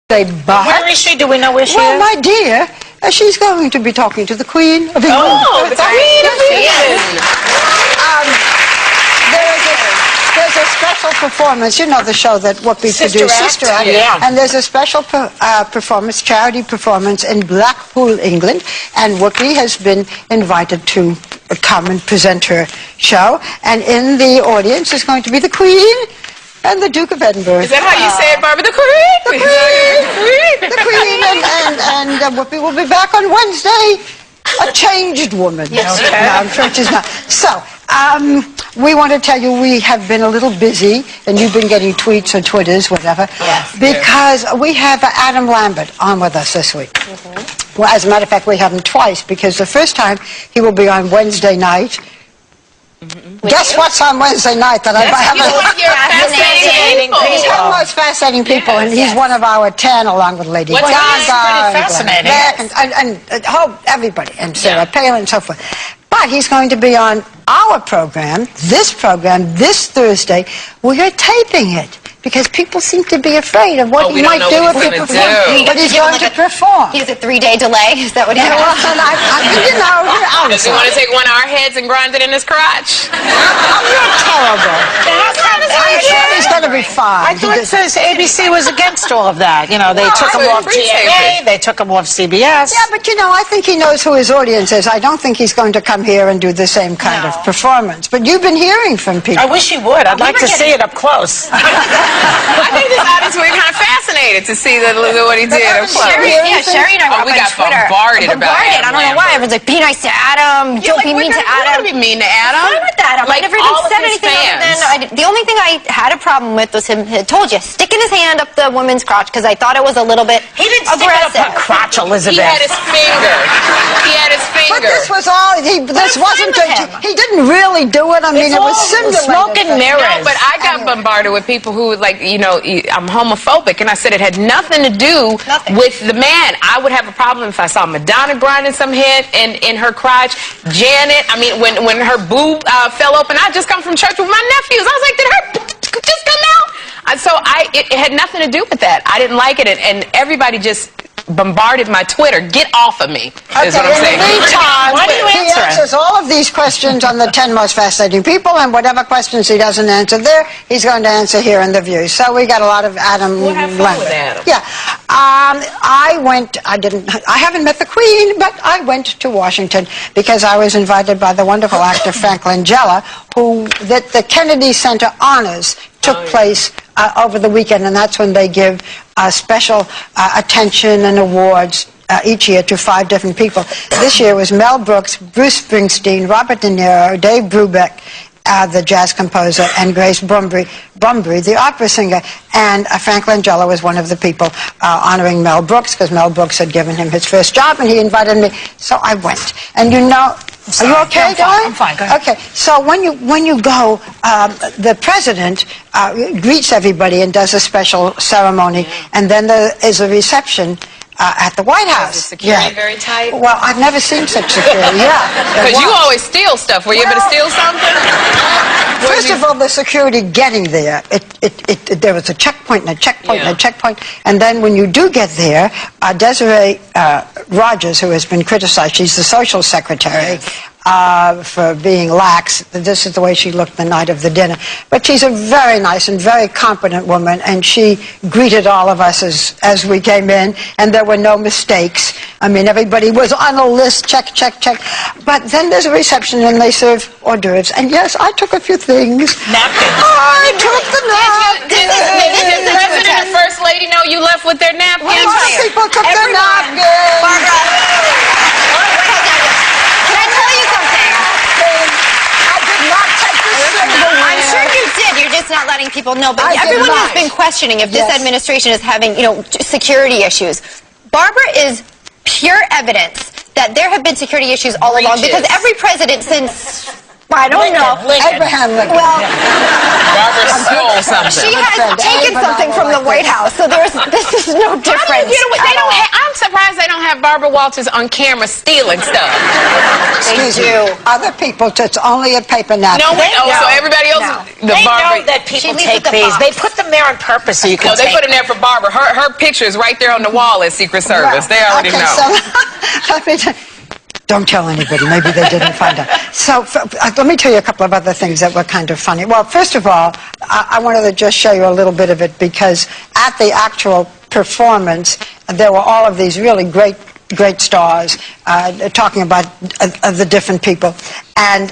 Where is she? Do we know where she is? Well, my dear, she's going to be talking to the Queen of England. Oh, the Queen of England. There's a special performance. You know the show that Whoopi produced, Sister Act. Yeah. And there's a special performance, charity performance in Blackpool, England. And Whoopi has been invited to come and present her show. And in the audience is going to be the Queen and the Duke of Edinburgh. Is that how you say it, Barbara? The Queen? The Queen! The Queen! And Whoopi will be back on Wednesday. A changed woman. Yes. Okay. No, I'm sure she's not. So, we want to tell you we have been a little busy, and you've been getting tweets or Twitters, whatever, because we have Adam Lambert on with us this week. Well, as a matter of fact, we have him twice, because the first time he will be on Wednesday night. Guess what's on Wednesday night that I have? Fascinating people. He's one of the most fascinating people, and he's one of our 10, along with Lady Gaga. Pretty fascinating. And everybody, and Sarah Palin and so forth. But he's going to be on our program, this Thursday. We are taping it because people seem to be afraid of what he might do if he performs. But he's going to perform. He has a 3-day delay. Is that what he has? Does he want to take one of our heads and grind it in his crotch? You're terrible. I'm sure he's going to be fine. I thought it says ABC was against all of that. You know, they took him off GMA, they took him off CBS. Yeah, but you know, I think he knows who his audience is. I don't think he's going to come here and do the same kind of performance. But you've been hearing from people. I wish he would. I'd like to see it up close. I think this audience will be kind of fascinated to see what he did up close. Sherry and I were we on got Twitter. bombarded about I don't know why. Everyone's like, be nice to Adam. Don't be mean to Adam. Don't be mean to Adam. Why with that? I never even said anything other than the only thing I had a problem with was him. I told you, sticking his hand up the woman's crotch because I thought it was a little bit He didn't stick it up her crotch, Elizabeth. He had his finger. He had his finger. But this was all. This wasn't. He didn't really do it. I mean, it was simulated. Smoke and mirrors. No, but I got bombarded with people who, like, you know, I'm homophobic, and I said it had nothing to do with the man. I would have a problem if I saw Madonna grinding some head in her crotch. Janet, I mean, when her boob fell open, I just come from church with my nephews. I was like, did her just come out? So it had nothing to do with that. I didn't like it, and everybody just bombarded my Twitter. Get off of me, is what I'm saying. In the meantime, Why do you he answer answers all of these questions on the 10 most fascinating people, and whatever questions he doesn't answer there, he's going to answer here in The View. So we got a lot of Adam. We'll have fun with Adam. Yeah. I haven't met the Queen, but I went to Washington because I was invited by the wonderful actor Frank Langella, that the Kennedy Center honors took place over the weekend, and that's when they give special attention and awards each year to 5 different people. This year was Mel Brooks, Bruce Springsteen, Robert De Niro, Dave Brubeck, the jazz composer, and Grace Brumbry, the opera singer. And Frank Langella was one of the people honoring Mel Brooks, because Mel Brooks had given him his first job, and he invited me. So I went. And you know... Are you okay, darling? I'm fine. Go ahead. Okay. So when you go, the president greets everybody and does a special ceremony, and then there is a reception at the White House. Is the security very tight? Well, I've never seen such security. Because you always steal stuff. Were you able to steal something? First of all, the security getting there, there was a checkpoint and a checkpoint and a checkpoint, and then when you do get there, Desiree Rogers, who has been criticized, she's the social secretary, for being lax. This is the way she looked the night of the dinner. But she's a very nice and very competent woman, and she greeted all of us as we came in, and there were no mistakes. I mean, everybody was on a list, check, check, check. But then there's a reception, and they serve hors d'oeuvres. And yes, I took a few things. Napkins. I took the napkins. Did the president and first lady know you left with their napkins? A lot of people took their napkins. Barbara. Can I tell you something? I did not take the silverware. I'm sure you did. You're just not letting people know. But I did everyone has not. been questioning if this administration is having, security issues. Barbara is pure evidence that there have been security issues all along, because every president since, I don't know. Abraham Lincoln. Well, Barbara stole something. she has taken something from the White House, so this is no different. I'm surprised they don't have have Barbara Walters on camera stealing stuff. Excuse me. Other people, it's only a paper napkin. No, wait, No. so everybody else, They Barbara. know that people leaves take with the these. box. They put them there on purpose so you can No, they take put it there for Barbara. Her picture is right there on the wall at Secret Service. They already Okay, know. so, let me don't tell anybody. Maybe they didn't find out. So let me tell you a couple of other things that were kind of funny. Well, first of all, I wanted to just show you a little bit of it because at the actual performance, there were all of these really great stars talking about the different people. And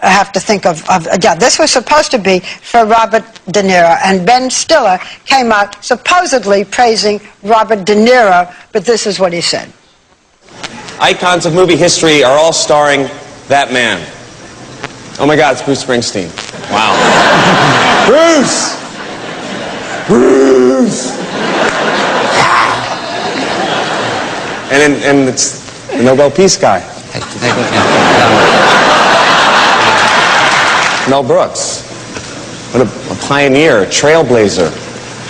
I have to think yeah, this was supposed to be for Robert De Niro, and Ben Stiller came out supposedly praising Robert De Niro, but this is what he said. Icons of movie history are all starring that man. Oh my God, it's Bruce Springsteen. Wow. Bruce! Bruce! And it's the Nobel Peace guy. Mel Brooks. What a pioneer, a trailblazer.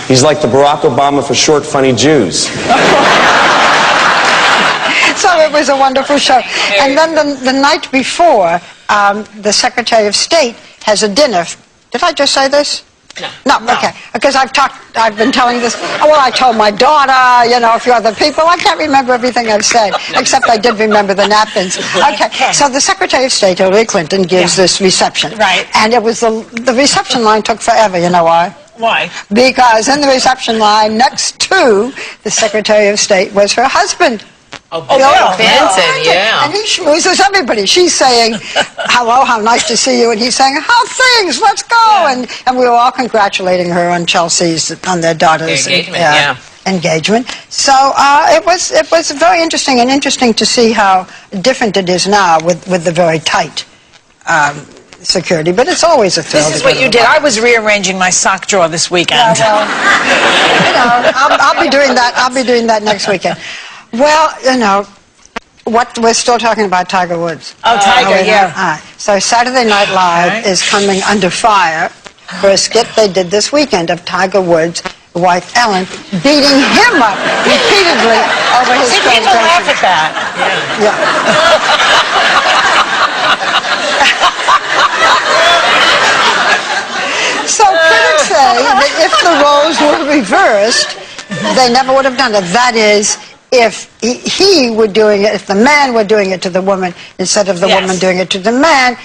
He's like the Barack Obama for short, funny Jews. So it was a wonderful show. And then the night before, the Secretary of State has a dinner. Did I just say this? No, okay. Because I've been telling this. Well, I told my daughter, a few other people. I can't remember everything I've said, except I did remember the napkins. Okay, so the Secretary of State, Hillary Clinton, gives this reception. Right. And it was the reception line took forever. You know why? Why? Because in the reception line next to the Secretary of State was her husband. Bill Clinton, yeah. And he schmoozes everybody. She's saying, hello, how nice to see you. And he's saying, how things, let's go. And we were all congratulating her on on their daughter's engagement. So it was very interesting, and interesting to see how different it is now with the very tight security. But it's always a thrill. This is what you did. I was rearranging my sock drawer this weekend. I'll be doing that. I'll be doing that next weekend. Well, what we're still talking about Tiger Woods. Oh, Tiger, yeah. All right. So Saturday Night Live is coming under fire for a skit they did this weekend of Tiger Woods' wife Ellen beating him up repeatedly over his See, people laugh at that. So critics say that if the roles were reversed, they never would have done it. That is, if he were doing it, if the man were doing it to the woman instead of the woman doing it to the man,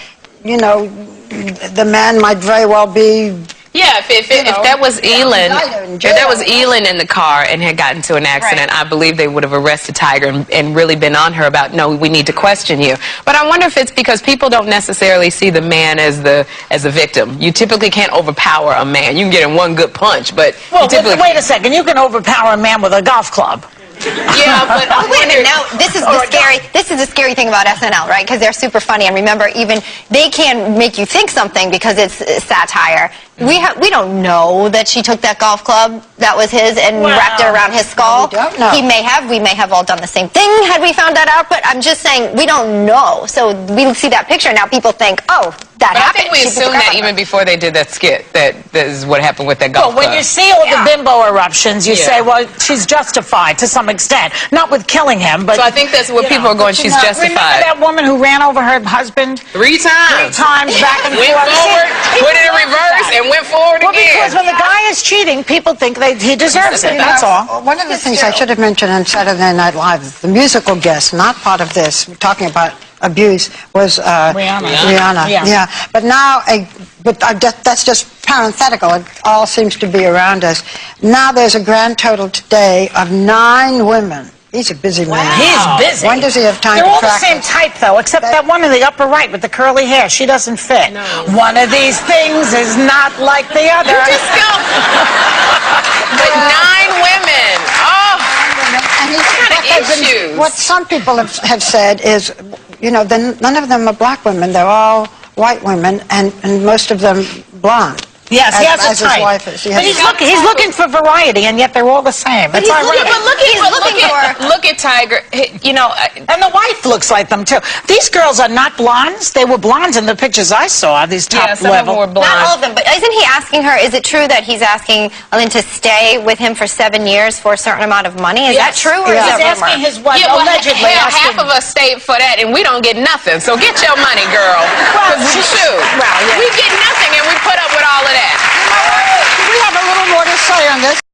the man might very well be. Yeah, if that was Elin, if that was Elin in the car and had gotten to an accident, I believe they would have arrested Tiger and really been on her about, no, we need to question you. But I wonder if it's because people don't necessarily see the man as a victim. You typically can't overpower a man. You can get him one good punch, but Well, wait a second. You can overpower a man with a golf club. Yeah, but Oh, wait a minute. Now, this is the scary thing about SNL, right? Because they're super funny. And remember, even they can make you think something because it's satire. We don't know that she took that golf club that was his and wrapped it around his skull. We don't know. We may have all done the same thing had we found that out. But I'm just saying we don't know. So we see that picture now. People think, oh, that But I happened. think we She put the assumed crap that on her. even before they did that skit, that is what happened with that golf Well, when club. you see all the bimbo eruptions, you say, well, she's justified to some extent. Not with killing him, but... So I think that's what people are going, she's Remember justified. that woman who ran over her husband? 3 times. 3 times back and Went forth. forward, put it in reverse, and went forward Well, again. because when the guy is cheating, people think he deserves it. That's all. One of the things I should have mentioned on Saturday Night Live, the musical guest, not part of this, we're talking about abuse, was Rihanna. Yeah. But now, that's just parenthetical. It all seems to be around us. Now there's a grand total today of 9 women. He's a busy man. He's busy. When does he have time They're to all practice? the same type, though, except that one in the upper right with the curly hair. She doesn't fit. No. One of these things is not like the other. Just go. But 9 women. Oh. And What kind of issues? What some people have said is, none of them are black women. They're all white women, and most of them blonde. Yes, he has as a his type. wife is. He has But a- he's looking for variety, and yet they're all the same. It's ironic. Look at Tiger. You know, And the wife looks like them, too. These girls are not blondes. They were blondes in the pictures I saw, these top yeah, some of them level. were blonde. Not all of them, but isn't he asking her, is it true that he's asking Lynn to stay with him for 7 years for a certain amount of money? Is that Yes. true, or He's is that rumor? asking his wife, Yeah, well, allegedly hell, asking... half of us stayed for that, and we don't get nothing. So get your money, girl. Well, Shoot. well, yeah. We get nothing, and we put up with all of that. We have a little more to say on this.